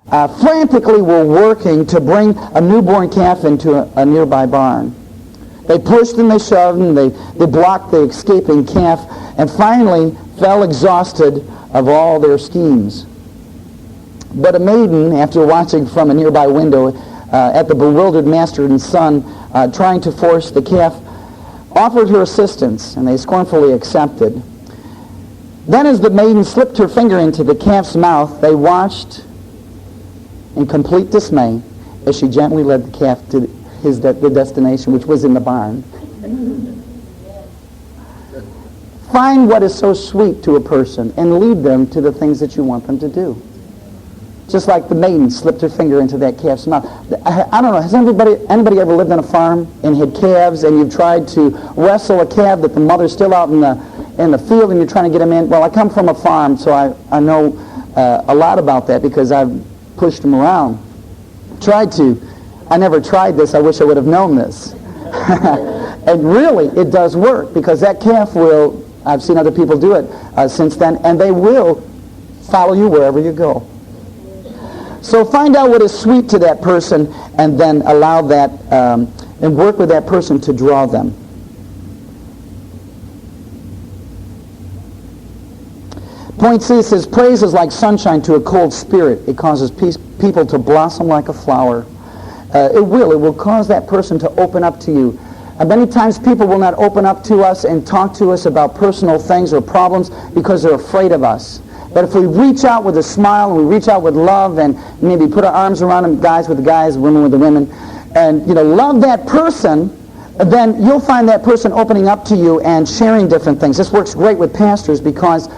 frantically were working to bring a newborn calf into a nearby barn. They pushed and they shoved and they blocked the escaping calf and finally fell exhausted of all their schemes. But a maiden, after watching from a nearby window at the bewildered master and son trying to force the calf, offered her assistance, and they scornfully accepted. Then as the maiden slipped her finger into the calf's mouth, they watched in complete dismay as she gently led the calf to the destination, which was in the barn. Find what is so sweet to a person and lead them to the things that you want them to do. Just like the maiden slipped her finger into that calf's mouth. I don't know, has anybody ever lived on a farm and had calves and you've tried to wrestle a calf that the mother's still out in the field and you're trying to get them in? Well, I come from a farm, so I know a lot about that because I've pushed them around. Tried to. I never tried this. I wish I would have known this. And really, it does work because that calf will, I've seen other people do it since then, and they will follow you wherever you go. So find out what is sweet to that person and then allow that and work with that person to draw them. Point C says, praise is like sunshine to a cold spirit. It causes people to blossom like a flower. It will cause that person to open up to you. Many times people will not open up to us and talk to us about personal things or problems because they're afraid of us. But if we reach out with a smile and we reach out with love and maybe put our arms around them, guys with the guys, women with the women, and love that person, then you'll find that person opening up to you and sharing different things. This works great with pastors because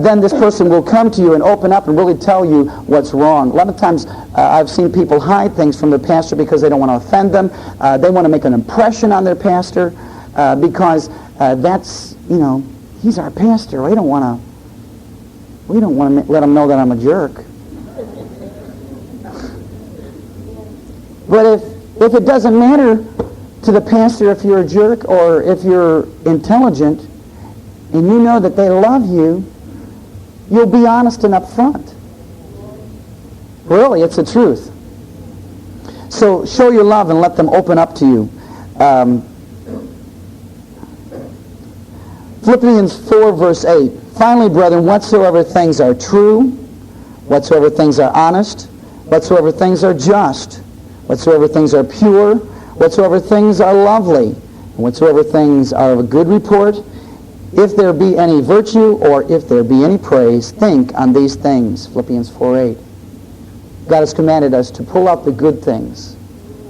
then this person will come to you and open up and really tell you what's wrong. A lot of times I've seen people hide things from their pastor because they don't want to offend them. They want to make an impression on their pastor because that's, he's our pastor. We don't want to let him know that I'm a jerk. But if it doesn't matter to the pastor if you're a jerk or if you're intelligent and you know that they love you, you'll be honest and upfront. Really, it's the truth. So show your love and let them open up to you. Philippians 4, verse 8. Finally, brethren, whatsoever things are true, whatsoever things are honest, whatsoever things are just, whatsoever things are pure, whatsoever things are lovely, and whatsoever things are of a good report, if there be any virtue or if there be any praise, think on these things. Philippians 4:8. God has commanded us to pull out the good things,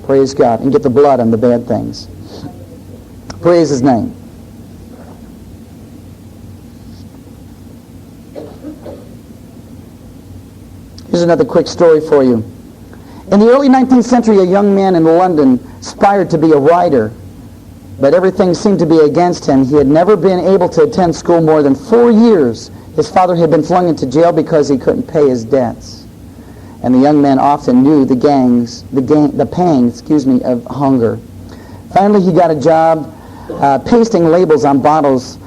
praise God, and get the blood on the bad things. Praise His name. Here's another quick story for you. In the early 19th century, a young man in London aspired to be a writer, but everything seemed to be against him. He had never been able to attend school more than 4 years. His father had been flung into jail because he couldn't pay his debts. And the young man often knew the pangs of hunger. Finally, he got a job pasting labels on bottles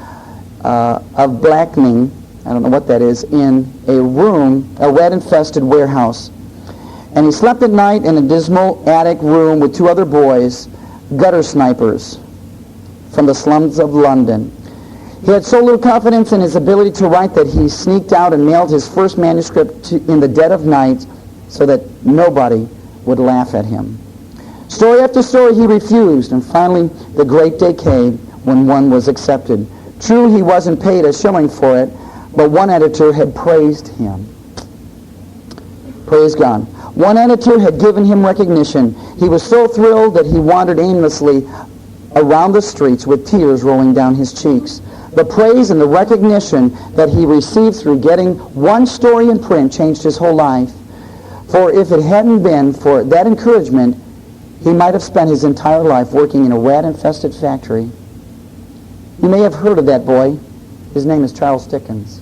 of blackening, I don't know what that is, in a rat-infested warehouse. And he slept at night in a dismal attic room with two other boys, gutter snipers from the slums of London. He had so little confidence in his ability to write that he sneaked out and mailed his first manuscript in the dead of night so that nobody would laugh at him. Story after story he refused, and finally the great day came when one was accepted. True, he wasn't paid a shilling for it, but one editor had praised him. Praise God. One editor had given him recognition. He was so thrilled that he wandered aimlessly around the streets with tears rolling down his cheeks. The praise and the recognition that he received through getting one story in print changed his whole life. For if it hadn't been for that encouragement, he might have spent his entire life working in a rat-infested factory. You may have heard of that boy. His name is Charles Dickens.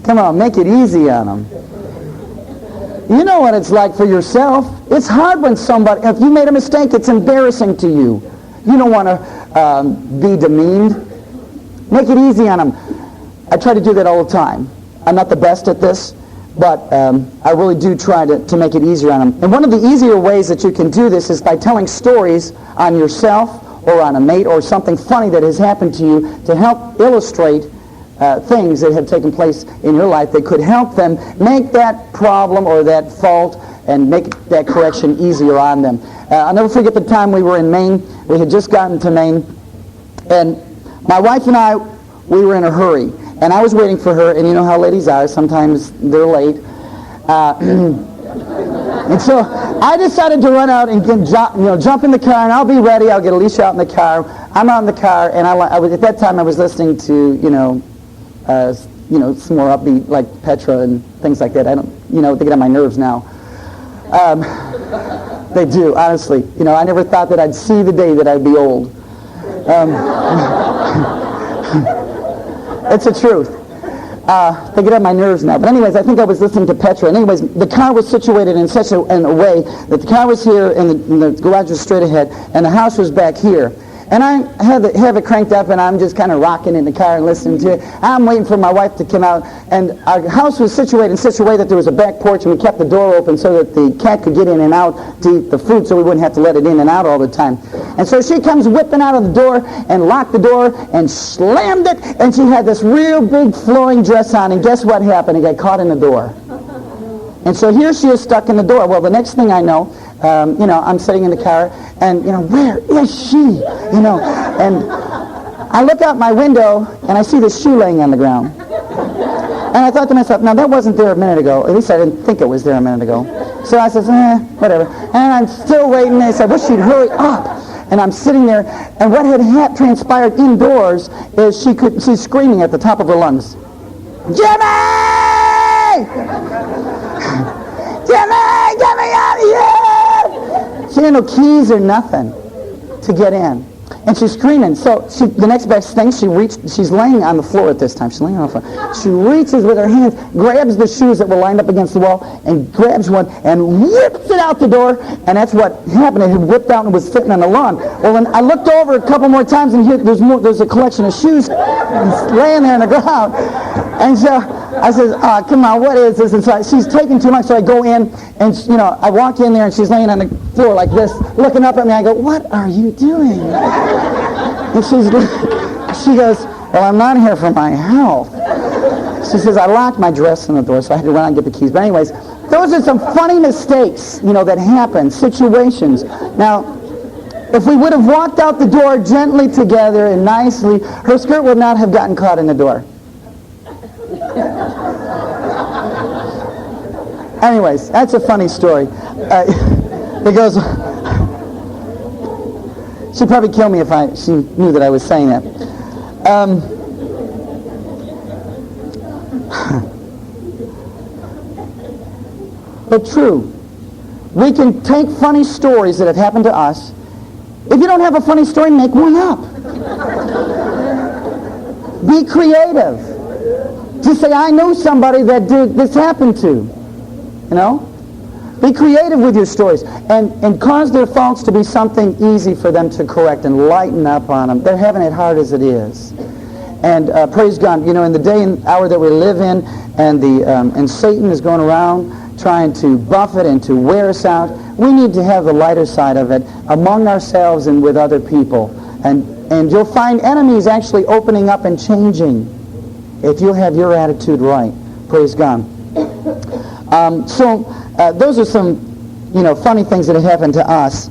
Come on, make it easy on them. You know what it's like for yourself. It's hard when somebody, if you made a mistake, it's embarrassing to you. You don't want to be demeaned. Make it easy on them. I try to do that all the time. I'm not the best at this, but I really do try to make it easier on them. And one of the easier ways that you can do this is by telling stories on yourself or on a mate or something funny that has happened to you to help illustrate things that have taken place in your life that could help them make that problem or that fault and make that correction easier on them. I'll never forget the time we were in Maine. We had just gotten to Maine, and my wife and I, we were in a hurry, and I was waiting for her, and you know how ladies are, sometimes they're late. And so I decided to run out and jump in the car, and I'll be ready. I'll get Alicia out in the car. I'm out in the car, and I was, at that time I was listening to some more upbeat like Petra and things like that. I don't, they get on my nerves now. They do, honestly. I never thought that I'd see the day that I'd be old. It's the truth. They get on my nerves now. But anyways, I think I was listening to Petra. And anyways, the car was situated in such a way that the car was here and the garage was straight ahead and the house was back here. And I have it cranked up, and I'm just kind of rocking in the car and listening to it. I'm waiting for my wife to come out, and our house was situated in such a way that there was a back porch, and we kept the door open so that the cat could get in and out to eat the food, so we wouldn't have to let it in and out all the time. And so she comes whipping out of the door and locked the door and slammed it, and she had this real big flowing dress on, and guess what happened? It got caught in the door. And so here she is stuck in the door. Well, the next thing I know, I'm sitting in the car, and, where is she? And I look out my window, and I see this shoe laying on the ground. And I thought to myself, now that wasn't there a minute ago. At least I didn't think it was there a minute ago. So I said, whatever. And I'm still waiting, and I said, wish she'd hurry up. And I'm sitting there, and what had transpired indoors is she's screaming at the top of her lungs, Jimmy! Jimmy, get me out of here! She had no keys or nothing to get in. And she's screaming. So the next best thing, she's laying on the floor at this time. She's laying on the floor. She reaches with her hands, grabs the shoes that were lined up against the wall, and grabs one and whips it out the door. And that's what happened. It had whipped out and was sitting on the lawn. Well, then I looked over a couple more times, and here there's a collection of shoes laying there on the ground. And so I said, come on, what is this? And so she's taking too long, so I go in, and I walk in there, and she's laying on the floor like this, looking up at me. I go, what are you doing? And she goes, well, I'm not here for my health. She says, I locked my dress in the door, so I had to run out and get the keys. But anyways, those are some funny mistakes, that happen, situations. Now, if we would have walked out the door gently together and nicely, her skirt would not have gotten caught in the door. Anyways, that's a funny story. It goes... She'd probably kill me if she knew that I was saying that. But true. We can take funny stories that have happened to us. If you don't have a funny story, make one up. Be creative. Just say, I know somebody that this happened to. Be creative with your stories and cause their faults to be something easy for them to correct and lighten up on them. They're having it hard as it is. And praise God, in the day and hour that we live in, and Satan is going around trying to buffet and to wear us out, we need to have the lighter side of it among ourselves and with other people. And you'll find enemies actually opening up and changing if you have your attitude right. Praise God. Those are some, funny things that have happened to us.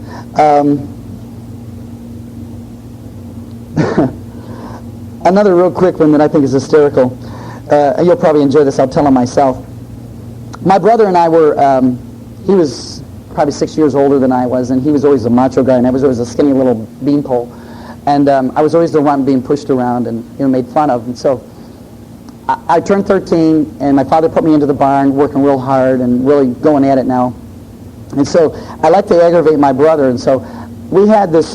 Another real quick one that I think is hysterical. You'll probably enjoy this. I'll tell him myself. My brother and I were, he was probably 6 years older than I was, and he was always a macho guy, and I was always a skinny little beanpole. And I was always the one being pushed around and made fun of. And so I turned 13, and my father put me into the barn, working real hard and really going at it now. And so I like to aggravate my brother, and so we had this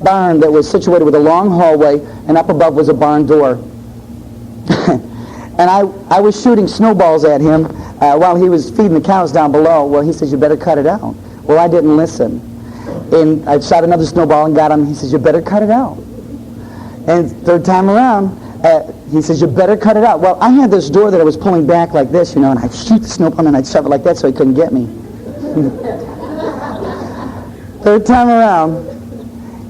barn that was situated with a long hallway, and up above was a barn door. And I was shooting snowballs at him while he was feeding the cows down below. Well, he says, you better cut it out. Well, I didn't listen. And I shot another snowball and got him. He says, you better cut it out. And third time around, he says, you better cut it out. Well, I had this door that I was pulling back like this, and I'd shoot the snowball and I'd shove it like that so he couldn't get me. Third time around,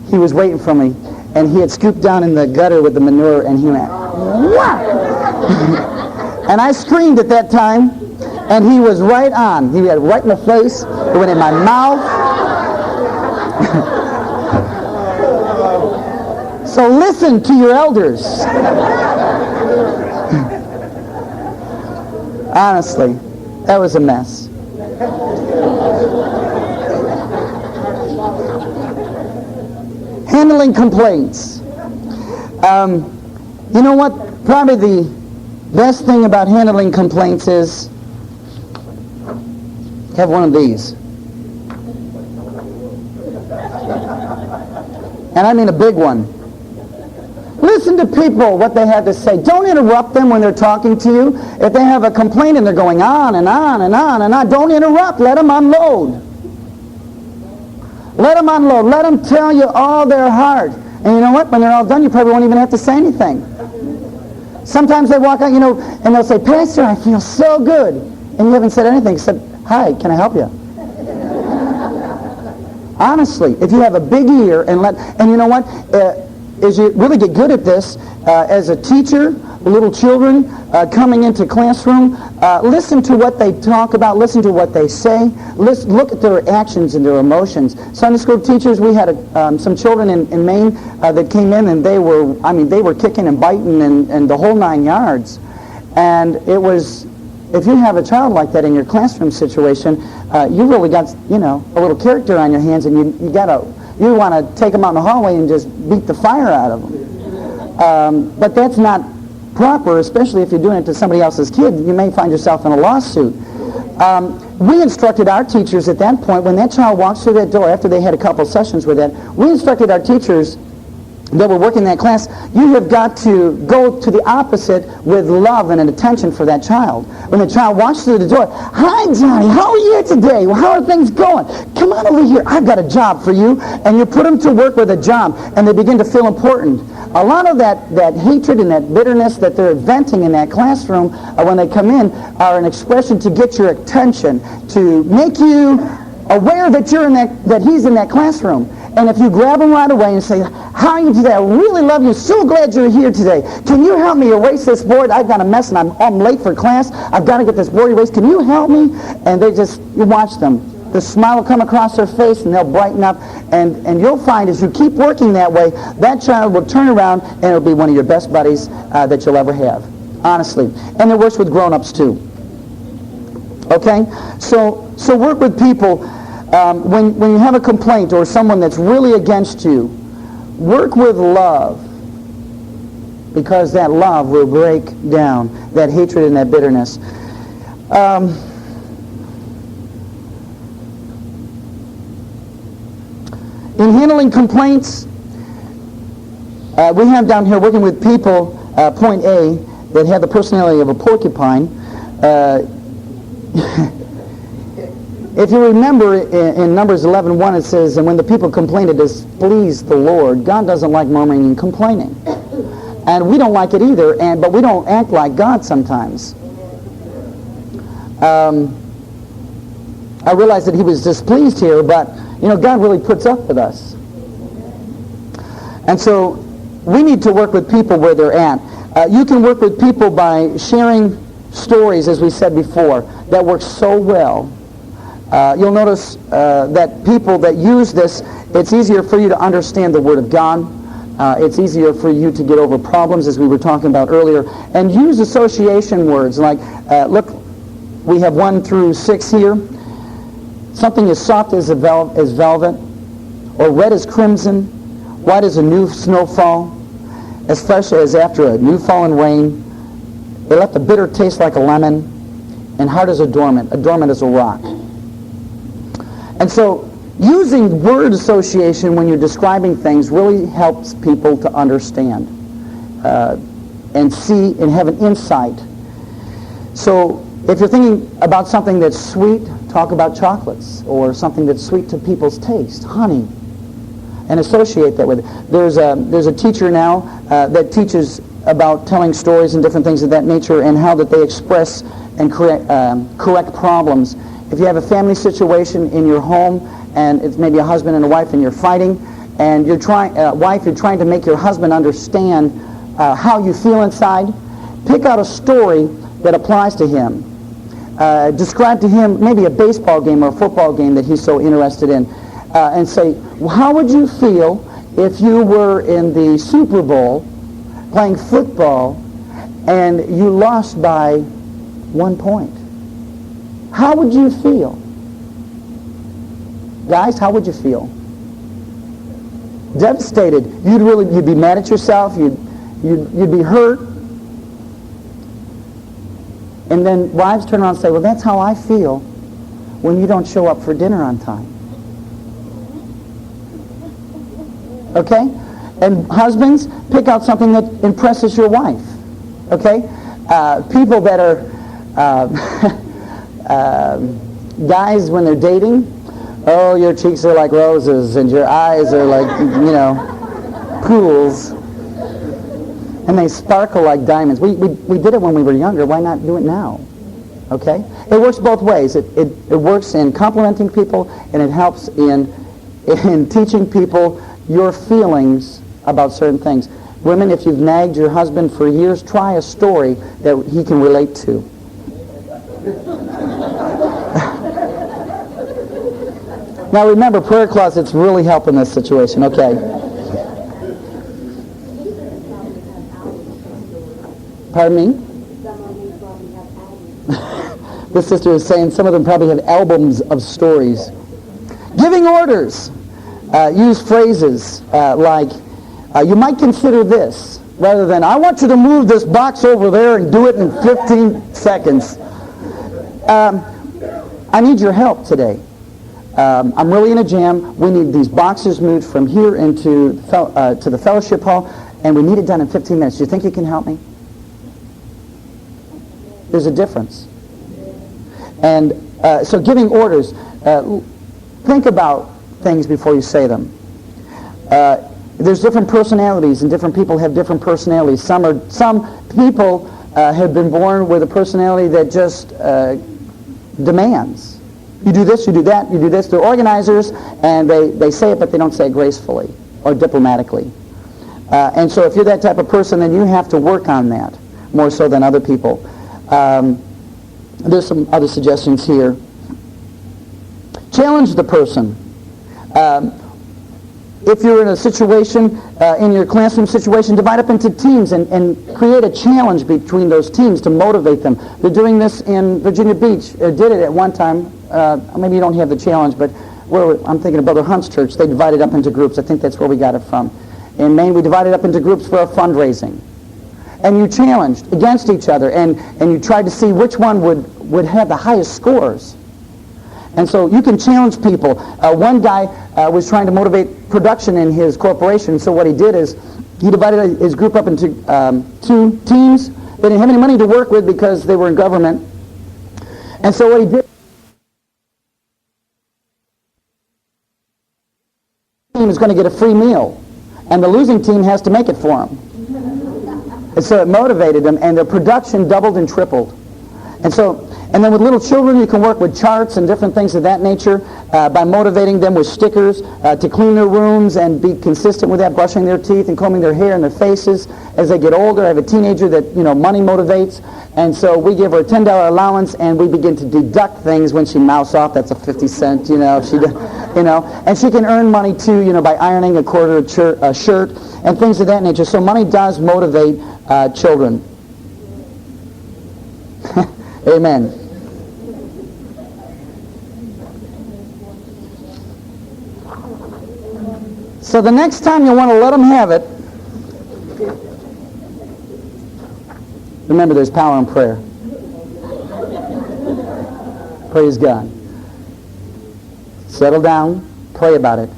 he was waiting for me, and he had scooped down in the gutter with the manure, and he went, whap! And I screamed at that time, and he was right on. He had it right in the face. It went in my mouth. So listen to your elders. Honestly, that was a mess. Handling complaints. You know what? Probably the best thing about handling complaints is have one of these. And I mean a big one. Listen to people, what they have to say. Don't interrupt them when they're talking to you. If they have a complaint and they're going on and on and on and on, don't interrupt. Let them unload. Let them unload. Let them tell you all their heart. And you know what? When they're all done, you probably won't even have to say anything. Sometimes they walk out, and they'll say, Pastor, I feel so good. And you haven't said anything except, hi, can I help you? Honestly, if you have a big ear and you know what? As you really get good at this, as a teacher, little children coming into classroom, listen to what they talk about, listen to what they say, look at their actions and their emotions. Sunday school teachers, we had some children in Maine that came in, and they were kicking and biting and the whole 9 yards. And it was, if you have a child like that in your classroom situation, you really got, a little character on your hands, and you want to take them out in the hallway and just beat the fire out of them. But that's not proper, especially if you're doing it to somebody else's kid. You may find yourself in a lawsuit. We instructed our teachers at that point, when that child walks through that door, after they had a couple sessions with that, we instructed our teachers that were working that class, you have got to go to the opposite with love and an attention for that child. When the child walks through the door, hi Johnny, how are you today? Well, how are things going? Come on over here, I've got a job for you. And you put them to work with a job, and they begin to feel important. A lot of that hatred and that bitterness that they're venting in that classroom when they come in are an expression to get your attention, to make you aware that that he's in that classroom. And if you grab them right away and say, how are you today? I really love you. So glad you're here today. Can you help me erase this board? I've got a mess and I'm late for class. I've got to get this board erased. Can you help me? And you watch them. The smile will come across their face and they'll brighten up. And you'll find as you keep working that way, that child will turn around and it'll be one of your best buddies that you'll ever have. Honestly. And it works with grown-ups too. Okay? So work with people. When you have a complaint or someone that's really against you, work with love, because that love will break down that hatred and that bitterness. In handling complaints, we have down here working with people, point A, that have the personality of a porcupine. If you remember in Numbers 11:1, it says, and when the people complained, it displeased the Lord. God doesn't like murmuring and complaining. And we don't like it either, but we don't act like God sometimes. I realize that he was displeased here, but God really puts up with us. And so we need to work with people where they're at. You can work with people by sharing stories, as we said before, that work so well. You'll notice that people that use this, it's easier for you to understand the Word of God. It's easier for you to get over problems, as we were talking about earlier. And use association words like, look, we have 1 through 6 here. Something as soft as velvet, or red as crimson, white as a new snowfall, as fresh as after a new fallen rain. They left a bitter taste like a lemon, and hard as a dormant as a rock. And so using word association when you're describing things really helps people to understand and see and have an insight. So If you're thinking about something that's sweet, talk about chocolates, or something that's sweet to people's taste, honey, and associate that with it. There's a teacher now that teaches about telling stories and different things of that nature and how that they express and correct problems. If you have a family situation in your home and it's maybe a husband and a wife and you're fighting and you're trying to make your husband understand how you feel inside, pick out a story that applies to him. Describe to him maybe a baseball game or a football game that he's so interested in, and say, how would you feel if you were in the Super Bowl playing football and you lost by 1 point? How would you feel? Guys, how would you feel? Devastated. You'd be mad at yourself. You'd be hurt. And then wives turn around and say, well, that's how I feel when you don't show up for dinner on time. Okay? And husbands, pick out something that impresses your wife. Okay? People that are guys when they're dating, oh, your cheeks are like roses and your eyes are like, pools. And they sparkle like diamonds. We did it when we were younger. Why not do it now? Okay? It works both ways. It works in complimenting people, and it helps in teaching people your feelings about certain things. Women, if you've nagged your husband for years, try a story that he can relate to. Now remember, prayer closets really help in this situation. Okay. Pardon me? This sister is saying some of them probably have albums of stories. Giving orders. Use phrases like, you might consider this, rather than, I want you to move this box over there and do it in 15 seconds. I need your help today. I'm really in a jam. We need these boxes moved from here into to the fellowship hall, and we need it done in 15 minutes. Do you think you can help me? There's a difference. And so giving orders, think about things before you say them. There's different personalities, and different people have different personalities. Some people have been born with a personality that just demands. You do this, you do that, you do this. They're organizers, and they say it, but they don't say it gracefully or diplomatically. And so if you're that type of person, then you have to work on that more so than other people. There's some other suggestions here. Challenge the person. If you're in a situation, in your classroom situation, divide up into teams and create a challenge between those teams to motivate them. They're doing this in Virginia Beach, or did it at one time. Maybe you don't have the challenge, but I'm thinking of Brother Hunt's church. They divided up into groups. I think that's where we got it from. In Maine, we divided up into groups for a fundraising. And you challenged against each other, and you tried to see which one would have the highest scores. And so you can challenge people. One guy was trying to motivate production in his corporation, so what he did is he divided his group up into 2 teams. They didn't have any money to work with because they were in government. And so what he did, the team is going to get a free meal, and the losing team has to make it for them. And so it motivated them, and their production doubled and tripled. And then with little children, you can work with charts and different things of that nature by motivating them with stickers to clean their rooms and be consistent with that, brushing their teeth and combing their hair and their faces. As they get older, I have a teenager that, money motivates. And so we give her a $10 allowance, and we begin to deduct things when she mouths off. That's a 50 cent, if she, and she can earn money too, by ironing a quarter a shirt and things of that nature. So money does motivate children. Amen. So the next time you want to let them have it, remember there's power in prayer. Praise God. Settle down, pray about it,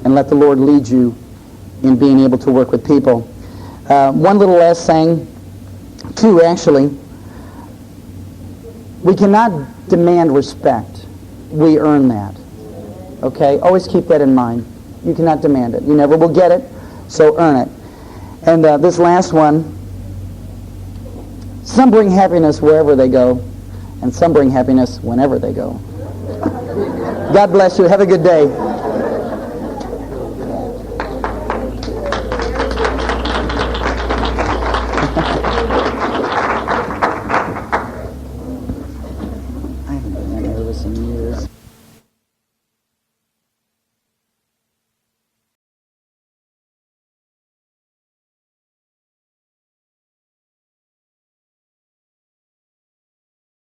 and let the Lord lead you in being able to work with people. One little last thing, 2 actually. We cannot demand respect. We earn that. Okay? Always keep that in mind. You cannot demand it. You never will get it, so earn it. And this last one, some bring happiness wherever they go, and some bring happiness whenever they go. God bless you. Have a good day.